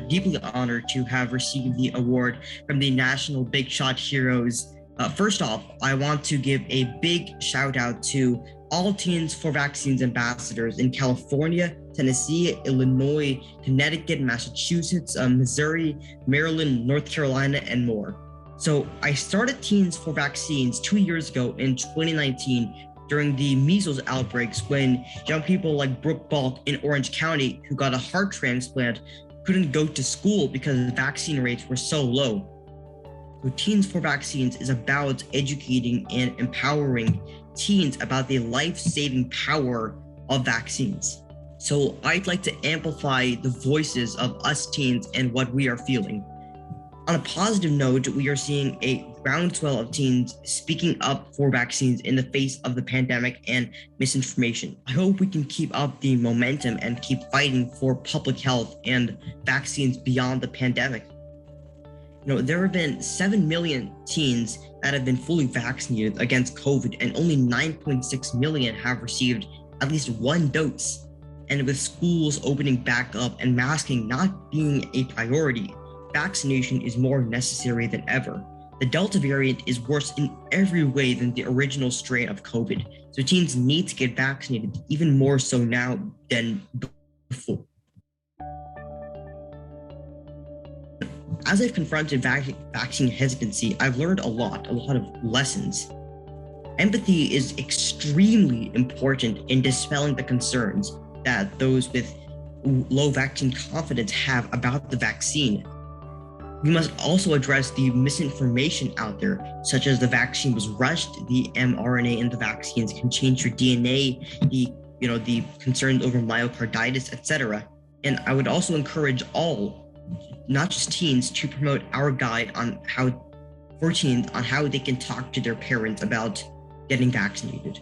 deeply honored to have received the award from the National Big Shot Heroes. First off, I want to give a big shout out to all Teens for Vaccines ambassadors in California, Tennessee, Illinois, Connecticut, Massachusetts, Missouri, Maryland, North Carolina, and more. So I started Teens for Vaccines 2 years ago in 2019 during the measles outbreaks, when young people like Brooke Balk in Orange County, who got a heart transplant, couldn't go to school because the vaccine rates were so low. So Teens for Vaccines is about educating and empowering teens about the life-saving power of vaccines. So I'd like to amplify the voices of us teens and what we are feeling. On a positive note, we are seeing a groundswell of teens speaking up for vaccines in the face of the pandemic and misinformation. I hope we can keep up the momentum and keep fighting for public health and vaccines beyond the pandemic. There have been 7 million teens that have been fully vaccinated against COVID, and only 9.6 million have received at least one dose. And with schools opening back up and masking not being a priority, vaccination is more necessary than ever. The Delta variant is worse in every way than the original strain of COVID, so teens need to get vaccinated even more so now than before. As I've confronted vaccine hesitancy, I've learned a lot of lessons. Empathy is extremely important in dispelling the concerns that those with low vaccine confidence have about the vaccine. We must also address the misinformation out there, such as the vaccine was rushed, the mRNA in the vaccines can change your DNA, the concerns over myocarditis, etc. And I would also encourage all, not just teens, to promote our guide on how they can talk to their parents about getting vaccinated.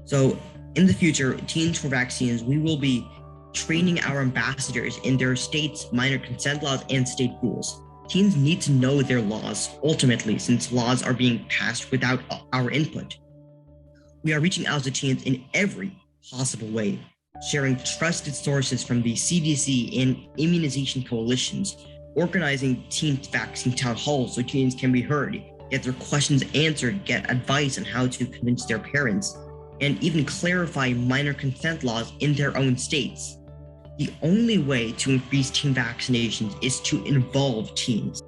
So in the future, Teens for Vaccines, we will be training our ambassadors in their state's minor consent laws and state rules. Teens need to know their laws, ultimately, since laws are being passed without our input. We are reaching out to teens in every possible way, sharing trusted sources from the CDC and immunization coalitions, organizing teen vaccine town halls so teens can be heard, get their questions answered, get advice on how to convince their parents, and even clarify minor consent laws in their own states. The only way to increase teen vaccinations is to involve teens.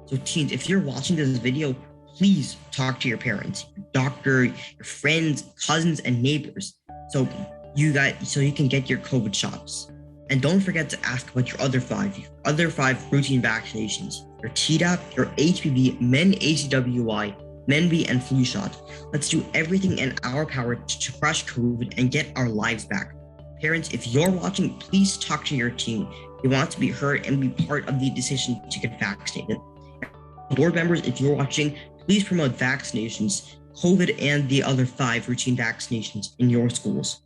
So teens, if you're watching this video, please talk to your parents, your doctor, your friends, cousins, and neighbors, so you can get your COVID shots. And don't forget to ask about your other five routine vaccinations: your Tdap, your HPV, MenACWY, MenB, and flu shot. Let's do everything in our power to crush COVID and get our lives back. Parents, if you're watching, please talk to your teen. They want to be heard and be part of the decision to get vaccinated. Board members, if you're watching, please promote vaccinations, COVID and the other 5 routine vaccinations in your schools.